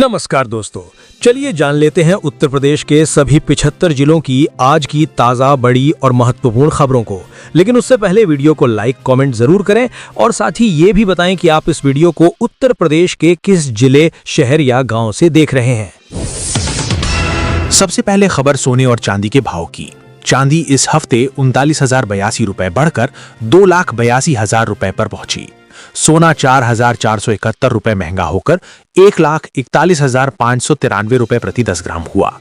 नमस्कार दोस्तों, चलिए जान लेते हैं उत्तर प्रदेश के सभी 75 जिलों की आज की ताज़ा, बड़ी और महत्वपूर्ण खबरों को। लेकिन उससे पहले वीडियो को लाइक, कमेंट जरूर करें और साथ ही ये भी बताएं कि आप इस वीडियो को उत्तर प्रदेश के किस जिले, शहर या गांव से देख रहे हैं। सबसे पहले खबर सोने और चांदी के भाव की। चांदी इस हफ्ते 39,082 रुपए बढ़कर 2,82,000 रुपए पर पहुंची। सोना 4,471 रुपए महंगा होकर 1,41,593 रुपए प्रति 10 ग्राम हुआ।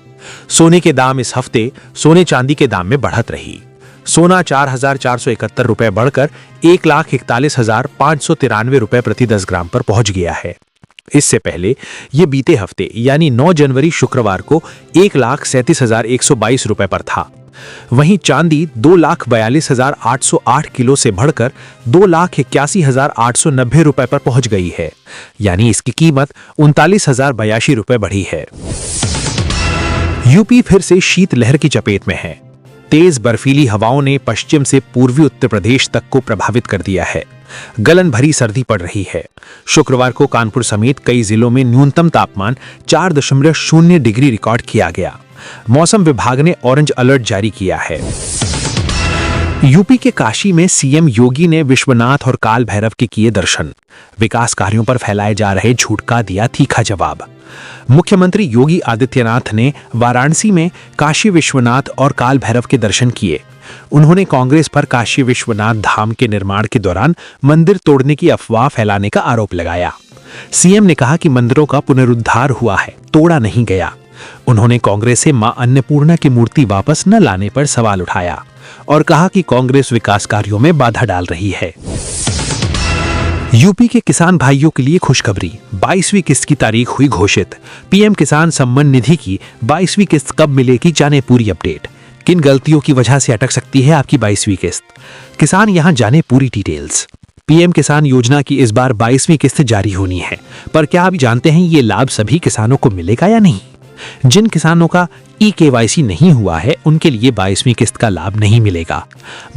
सोने के दाम इस हफ्ते सोने चांदी के दाम में बढ़त रही। सोना 4,471 रुपए बढ़कर 1,41,593 रुपए प्रति 10 ग्राम पर पहुंच गया है। इससे पहले ये बीते हफ्ते यानी 9 जनवरी शुक्रवार को 1,37,122 रुपए पर था। वहीं चांदी 2,42,808 किलो से बढ़कर 2,81,890 रुपए पर पहुंच गई है, यानी इसकी कीमत 39,082 रुपए बढ़ी है। यूपी फिर से शीतलहर की चपेट में है। तेज बर्फीली हवाओं ने पश्चिम से पूर्वी उत्तर प्रदेश तक को प्रभावित कर दिया है। गलन भरी सर्दी पड़ रही है। शुक्रवार को कानपुर समेत कई जिलों में न्यूनतम तापमान 4.0 डिग्री रिकॉर्ड किया गया। मौसम विभाग ने ऑरेंज अलर्ट जारी किया है। यूपी के काशी में सीएम योगी ने विश्वनाथ और काल भैरव के किए दर्शन। विकास कार्यों पर फैलाए जा रहे झूठ का दिया तीखा जवाब। मुख्यमंत्री योगी आदित्यनाथ ने वाराणसी में काशी विश्वनाथ और काल भैरव के दर्शन किए। उन्होंने कांग्रेस पर काशी विश्वनाथ धाम के निर्माण के दौरान मंदिर तोड़ने की अफवाह फैलाने का आरोप लगाया। सीएम ने कहा कि मंदिरों का पुनरुद्धार हुआ है, तोड़ा नहीं गया। उन्होंने कांग्रेस से मां अन्नपूर्णा की मूर्ति वापस न लाने पर सवाल उठाया और कहा कि कांग्रेस विकास कार्यों में बाधा डाल रही है। यूपी के किसान भाइयों के लिए खुशखबरी। 22वीं किस्त की तारीख हुई घोषित। पीएम किसान सम्मान निधि की 22वीं किस्त कब मिलेगी, जाने पूरी अपडेट। किन गलतियों की वजह से अटक सकती है आपकी 22वीं किस्त, किसान यहां जाने पूरी डिटेल्स। पीएम किसान योजना की इस बार 22वीं किस्त जारी होनी है, पर क्या आप जानते हैं ये लाभ सभी किसानों को मिलेगा या नहीं? जिन किसानों का ई-केवाईसी नहीं हुआ है उनके लिए 22वीं किस्त का लाभ नहीं मिलेगा।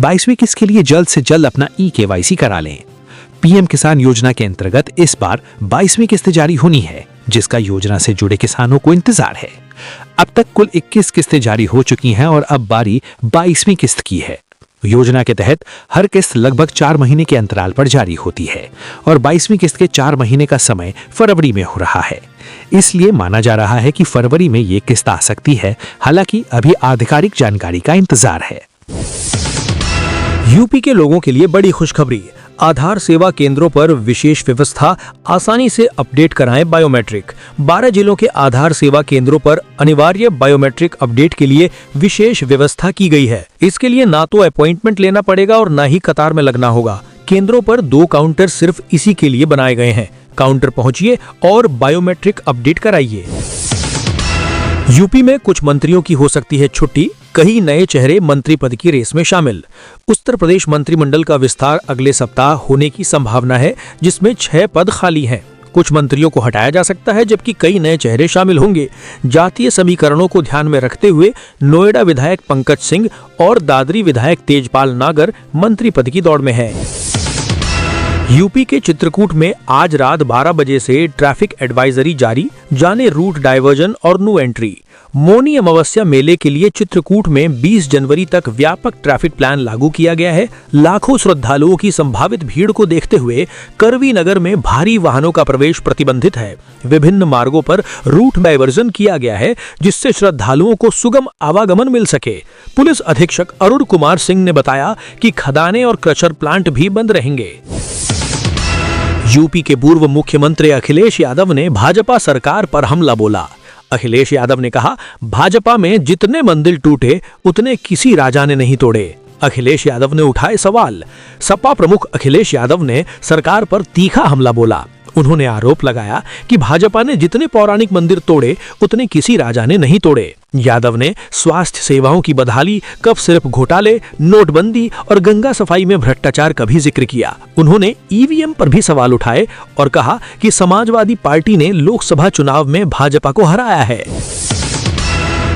22वीं किस्त के लिए जल्द से जल्द अपना ई-केवाईसी करा लें। पीएम किसान योजना के अंतर्गत इस बार 22वीं किस्त जारी होनी है, जिसका योजना से जुड़े किसानों को इंतजार है। अब तक कुल 21 किस्तें जारी हो चुकी हैं और अब बारी 22वीं किस्त की है। योजना के तहत हर किस्त लगभग 4 महीने के अंतराल पर जारी होती है और 22वीं किस्त के 4 महीने का समय फरवरी में हो रहा है। इसलिए माना जा रहा है कि फरवरी में ये किस्त आ सकती है। हालांकि अभी आधिकारिक जानकारी का इंतजार है। यूपी के लोगों के लिए बड़ी खुशखबरी। आधार सेवा केंद्रों पर विशेष व्यवस्था, आसानी से अपडेट कराएं बायोमेट्रिक। 12 जिलों के आधार सेवा केंद्रों पर अनिवार्य बायोमेट्रिक अपडेट के लिए विशेष व्यवस्था की गई है। इसके लिए ना तो अपॉइंटमेंट लेना पड़ेगा और ना ही कतार में लगना होगा। केंद्रों पर 2 काउंटर सिर्फ इसी के लिए बनाए गए हैं। काउंटर पहुंचिए और बायोमेट्रिक अपडेट कराइए। यूपी में कुछ मंत्रियों की हो सकती है छुट्टी, कई नए चेहरे मंत्री पद की रेस में शामिल। उत्तर प्रदेश मंत्रिमंडल का विस्तार अगले सप्ताह होने की संभावना है, जिसमें 6 पद खाली हैं। कुछ मंत्रियों को हटाया जा सकता है, जबकि कई नए चेहरे शामिल होंगे। जातीय समीकरणों को ध्यान में रखते हुए नोएडा विधायक पंकज सिंह और दादरी विधायक तेजपाल नागर मंत्री पद की दौड़ में है। यूपी के चित्रकूट में आज रात 12 बजे से ट्रैफिक एडवाइजरी जारी, जाने रूट डायवर्जन और नो एंट्री। मौनी अमावस्या मेले के लिए चित्रकूट में 20 जनवरी तक व्यापक ट्रैफिक प्लान लागू किया गया है। लाखों श्रद्धालुओं की संभावित भीड़ को देखते हुए करवी नगर में भारी वाहनों का प्रवेश प्रतिबंधित है। विभिन्न मार्गों पर रूट डायवर्जन किया गया है, जिससे श्रद्धालुओं को सुगम आवागमन मिल सके। पुलिस अधीक्षक अरुण कुमार सिंह ने बताया कि खदानें और क्रशर प्लांट भी बंद रहेंगे। यूपी के पूर्व मुख्यमंत्री अखिलेश यादव ने भाजपा सरकार पर हमला बोला। अखिलेश यादव ने कहा, भाजपा में जितने मंदिर टूटे उतने किसी राजा ने नहीं तोड़े। अखिलेश यादव ने उठाए सवाल। सपा प्रमुख अखिलेश यादव ने सरकार पर तीखा हमला बोला। उन्होंने आरोप लगाया कि भाजपा ने जितने पौराणिक मंदिर तोड़े उतने किसी राजा ने नहीं तोड़े। यादव ने स्वास्थ्य सेवाओं की बदहाली, कफ सिरप घोटाले, नोटबंदी और गंगा सफाई में भ्रष्टाचार का भी जिक्र किया। उन्होंने ईवीएम पर भी सवाल उठाए और कहा कि समाजवादी पार्टी ने लोकसभा चुनाव में भाजपा को हराया है।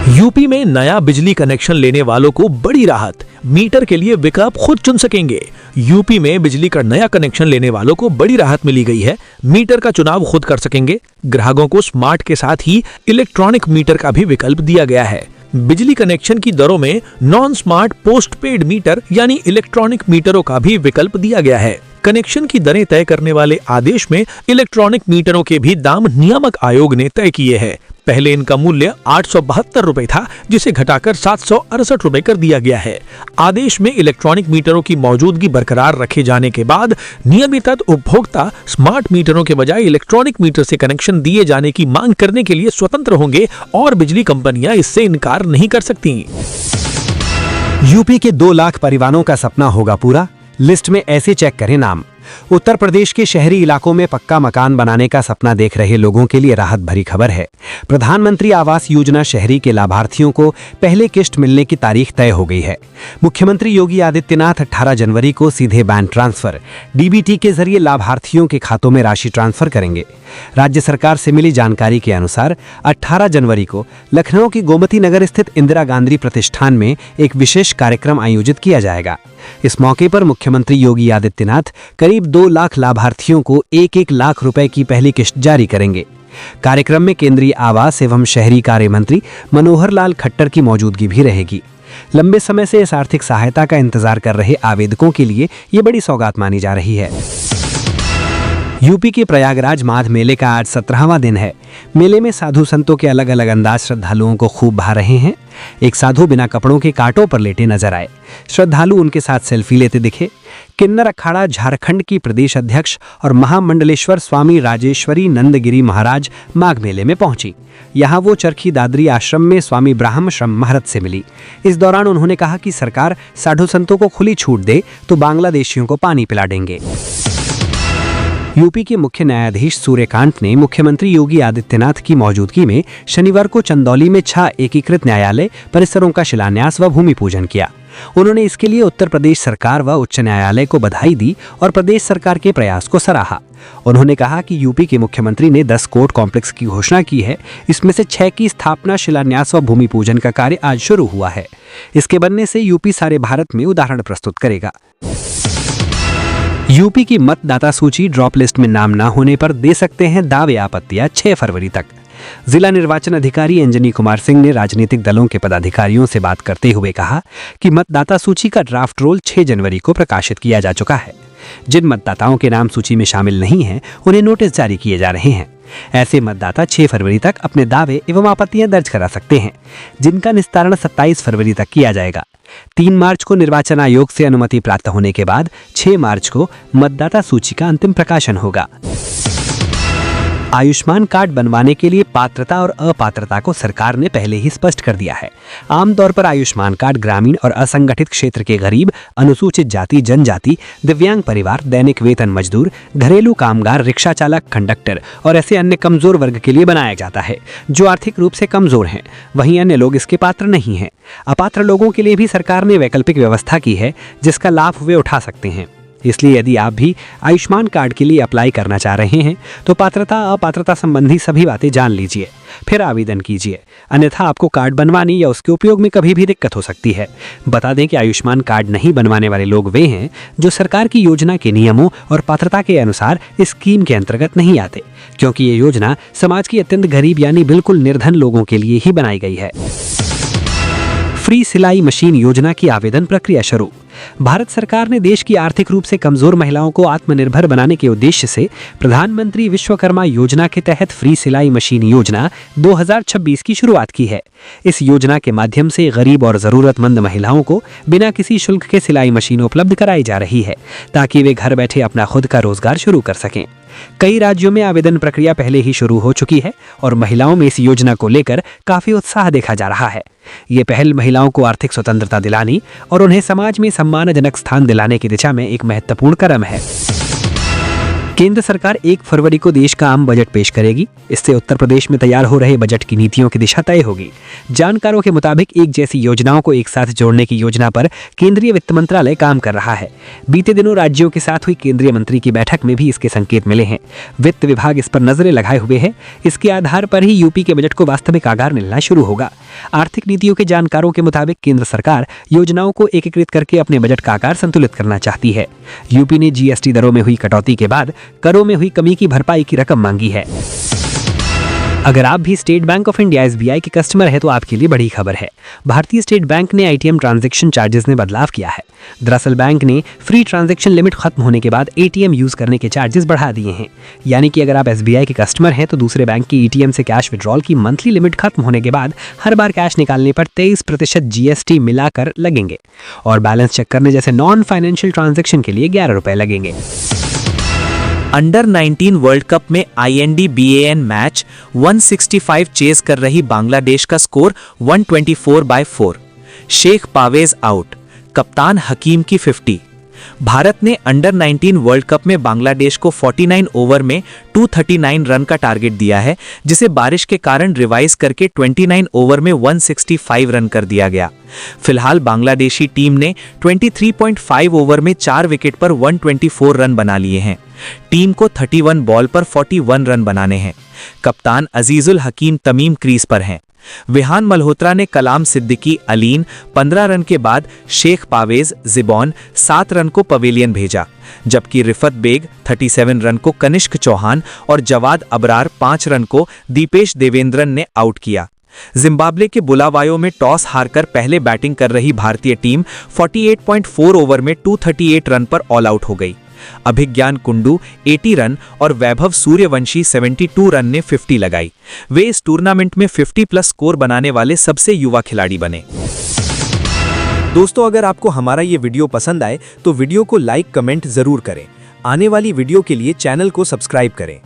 यूपी में नया बिजली कनेक्शन लेने वालों को बड़ी राहत। मीटर के लिए विकल्प खुद चुन सकेंगे। यूपी में बिजली का नया कनेक्शन लेने वालों को बड़ी राहत मिली गई है। मीटर का चुनाव खुद कर सकेंगे। ग्राहकों को स्मार्ट के साथ ही इलेक्ट्रॉनिक मीटर का भी विकल्प दिया गया है। बिजली कनेक्शन की दरों में non smart postpaid meter यानी इलेक्ट्रॉनिक मीटरों का भी विकल्प दिया गया है। कनेक्शन की दरें तय करने वाले आदेश में इलेक्ट्रॉनिक मीटरों के भी दाम नियामक आयोग ने तय किए हैं। पहले इनका मूल्य 872 रुपए था, जिसे घटाकर 768 रुपए कर दिया गया है। आदेश में इलेक्ट्रॉनिक मीटरों की मौजूदगी बरकरार रखे जाने के बाद नियमित उपभोक्ता स्मार्ट मीटरों के बजाय इलेक्ट्रॉनिक मीटर से कनेक्शन दिए जाने की मांग करने के लिए स्वतंत्र होंगे और बिजली कंपनियां इससे इनकार नहीं कर सकती। यूपी के 2 लाख परिवारों का सपना होगा पूरा। लिस्ट में ऐसे चेक करें नाम। उत्तर प्रदेश के शहरी इलाकों में पक्का मकान बनाने का सपना देख रहे लोगों के लिए राहत भरी खबर है। प्रधानमंत्री आवास योजना शहरी के लाभार्थियों को पहले किश्त मिलने की तारीख तय हो गई है। मुख्यमंत्री योगी आदित्यनाथ 18 जनवरी को सीधे बैंक ट्रांसफर डीबीटी के जरिए लाभार्थियों के खातों में राशि ट्रांसफर करेंगे। राज्य सरकार से मिली जानकारी के अनुसार 18 जनवरी को लखनऊ की गोमती नगर स्थित इंदिरा गांधी प्रतिष्ठान में एक विशेष कार्यक्रम आयोजित किया जाएगा। इस मौके पर मुख्यमंत्री योगी आदित्यनाथ करीब 2 लाख लाभार्थियों को 1-1 लाख रुपए की पहली किश्त जारी करेंगे। कार्यक्रम में केंद्रीय आवास एवं शहरी कार्य मंत्री मनोहर लाल खट्टर की मौजूदगी भी रहेगी। लंबे समय से इस आर्थिक सहायता का इंतजार कर रहे आवेदकों के लिए ये बड़ी सौगात मानी जा रही है। यूपी के प्रयागराज माघ मेले का आज 17वां दिन है। मेले में साधु संतों के अलग अलग अंदाज श्रद्धालुओं को खूब भा रहे हैं। एक साधु बिना कपड़ों के कांटों पर लेटे नजर आए। श्रद्धालु उनके साथ सेल्फी लेते दिखे। किन्नर अखाड़ा झारखंड की प्रदेश अध्यक्ष और महामंडलेश्वर स्वामी राजेश्वरी नंदगिरी महाराज माघ मेले में पहुंची। यहाँ वो चरखी दादरी आश्रम में स्वामी ब्राह्म श्रम महरत से मिली। इस दौरान उन्होंने कहा कि सरकार साधु संतों को खुली छूट दे तो बांग्लादेशियों को पानी पिला देंगे। यूपी के मुख्य न्यायाधीश सूर्यकांत ने मुख्यमंत्री योगी आदित्यनाथ की मौजूदगी में शनिवार को चंदौली में 6 एकीकृत न्यायालय परिसरों का शिलान्यास व भूमि पूजन किया। उन्होंने इसके लिए उत्तर प्रदेश सरकार व उच्च न्यायालय को बधाई दी और प्रदेश सरकार के प्रयास को सराहा। उन्होंने कहा कि यूपी के मुख्यमंत्री ने 10 कोर्ट कॉम्प्लेक्स की घोषणा की है। इसमें से 6 की स्थापना, शिलान्यास व भूमि पूजन का कार्य आज शुरू हुआ है। इसके बनने से यूपी सारे भारत में उदाहरण प्रस्तुत करेगा। यूपी की मतदाता सूची ड्रॉप लिस्ट में नाम न होने पर दे सकते हैं दावे आपत्तियां 6 फरवरी तक। जिला निर्वाचन अधिकारी अंजनी कुमार सिंह ने राजनीतिक दलों के पदाधिकारियों से बात करते हुए कहा कि मतदाता सूची का ड्राफ्ट रोल 6 जनवरी को प्रकाशित किया जा चुका है। जिन मतदाताओं के नाम सूची में शामिल नहीं हैं, उन्हें नोटिस जारी किए जा रहे हैं। ऐसे मतदाता 6 फरवरी तक अपने दावे एवं आपत्तियां दर्ज करा सकते हैं, जिनका निस्तारण 27 फरवरी तक किया जाएगा। 3 मार्च को निर्वाचन आयोग से अनुमति प्राप्त होने के बाद 6 मार्च को मतदाता सूची का अंतिम प्रकाशन होगा। आयुष्मान कार्ड बनवाने के लिए पात्रता और अपात्रता को सरकार ने पहले ही स्पष्ट कर दिया है। आमतौर पर आयुष्मान कार्ड ग्रामीण और असंगठित क्षेत्र के गरीब, अनुसूचित जाति, जनजाति, दिव्यांग परिवार, दैनिक वेतन मजदूर, घरेलू कामगार, रिक्शा चालक, कंडक्टर और ऐसे अन्य कमजोर वर्ग के लिए बनाया जाता है जो आर्थिक रूप से कमजोर हैं। वहीं अन्य लोग इसके पात्र नहीं हैं। अपात्र लोगों के लिए भी सरकार ने वैकल्पिक व्यवस्था की है, जिसका लाभ वे उठा सकते हैं। इसलिए यदि आप भी आयुष्मान कार्ड के लिए अप्लाई करना चाह रहे हैं तो पात्रता अपात्रता संबंधी सभी बातें जान लीजिए, फिर आवेदन कीजिए। अन्यथा आपको कार्ड बनवाने या उसके उपयोग में कभी भी दिक्कत हो सकती है। बता दें कि आयुष्मान कार्ड नहीं बनवाने वाले लोग वे हैं जो सरकार की योजना के नियमों और पात्रता के अनुसार इस स्कीम के अंतर्गत नहीं आते, क्योंकि ये योजना समाज की अत्यंत गरीब यानी बिल्कुल निर्धन लोगों के लिए ही बनाई गई है। फ्री सिलाई मशीन योजना की आवेदन प्रक्रिया शुरू। भारत सरकार ने देश की आर्थिक रूप से कमजोर महिलाओं को आत्मनिर्भर बनाने के उद्देश्य से प्रधानमंत्री विश्वकर्मा योजना के तहत फ्री सिलाई मशीन योजना 2026 की शुरुआत की है। इस योजना के माध्यम से गरीब और जरूरतमंद महिलाओं को बिना किसी शुल्क के सिलाई मशीन उपलब्ध कराई जा रही है, ताकि वे घर बैठे अपना खुद का रोजगार शुरू कर सकें। कई राज्यों में आवेदन प्रक्रिया पहले ही शुरू हो चुकी है और महिलाओं में इस योजना को लेकर काफी उत्साह देखा जा रहा है। ये पहल महिलाओं को आर्थिक स्वतंत्रता दिलाने और उन्हें समाज में सम्मानजनक स्थान दिलाने की दिशा में एक महत्वपूर्ण कदम है। केंद्र सरकार 1 फरवरी को देश का आम बजट पेश करेगी। इससे उत्तर प्रदेश में तैयार हो रहे बजट की नीतियों की दिशा तय होगी। जानकारों के मुताबिक एक जैसी योजनाओं को एक साथ जोड़ने की योजना पर केंद्रीय वित्त मंत्रालय काम कर रहा है। बीते दिनों राज्यों के साथ हुई केंद्रीय मंत्री की बैठक में भी इसके संकेत मिले हैं। वित्त विभाग इस पर नजरें लगाए हुए है। इसके आधार पर ही यूपी के बजट को वास्तविक आकार मिलना शुरू होगा। आर्थिक नीतियों के जानकारों के मुताबिक केंद्र सरकार योजनाओं को एकीकृत करके अपने बजट का आकार संतुलित करना चाहती है। यूपी ने जीएसटी दरों में हुई कटौती के बाद करों में हुई कमी की भरपाई की रकम मांगी है। अगर आप भी state bank of India SBI के कस्टमर हैं तो आपके लिए बड़ी खबर है। भारतीय स्टेट बैंक ने ATM ट्रांजैक्शन चार्जेस में बदलाव किया है। दरअसल बैंक ने फ्री ट्रांजैक्शन लिमिट खत्म होने के बाद ATM यूज करने के चार्जेस बढ़ा दिए हैं। यानी कि अगर आप SBI के कस्टमर हैं तो दूसरे बैंक की ATM से कैश विड्रॉल की मंथली लिमिट खत्म होने के बाद हर बार कैश निकालने पर 23% GST मिलाकर लगेंगे और बैलेंस चेक करने जैसे नॉन फाइनेंशियल ट्रांजैक्शन के लिए 11 रुपए लगेंगे। अंडर 19 वर्ल्ड कप में IND-BAN मैच 165 चेज कर रही बांग्लादेश का स्कोर 124/4। शेख पावेज आउट, कप्तान हकीम की 50। भारत ने अंडर 19 वर्ल्ड कप में बांग्लादेश को 49 ओवर में 239 रन का टारगेट दिया है, जिसे बारिश के कारण रिवाइज करके 29 ओवर में 165 रन कर दिया गया। फिलहाल बांग्लादेशी टीम ने 23.5 ओवर में 4 विकेट पर 124 रन बना लिए हैं। टीम को 31 बॉल पर 41 रन बनाने हैं। कप्तान अजीजुल हकीम तमीम क्रीज पर हैं। विहान मल्होत्रा ने कलाम सिद्दीकी अलीन 15 रन के बाद शेख पावेज जिबॉन 7 रन को पवेलियन भेजा, जबकि रिफत बेग 37 रन को कनिष्क चौहान और जवाद अबरार 5 रन को दीपेश देवेंद्रन ने आउट किया। जिम्बाब्वे के बुलावायो में टॉस हारकर पहले बैटिंग कर रही भारतीय टीम 48.4 ओवर में 238 रन पर ऑल आउट हो गई। अभिज्ञान कुंडू 80 रन और वैभव सूर्यवंशी 72 रन ने 50 लगाई। वे इस टूर्नामेंट में 50+ स्कोर बनाने वाले सबसे युवा खिलाड़ी बने। दोस्तों, अगर आपको हमारा ये वीडियो पसंद आए तो वीडियो को लाइक कमेंट जरूर करें। आने वाली वीडियो के लिए चैनल को सब्सक्राइब करें।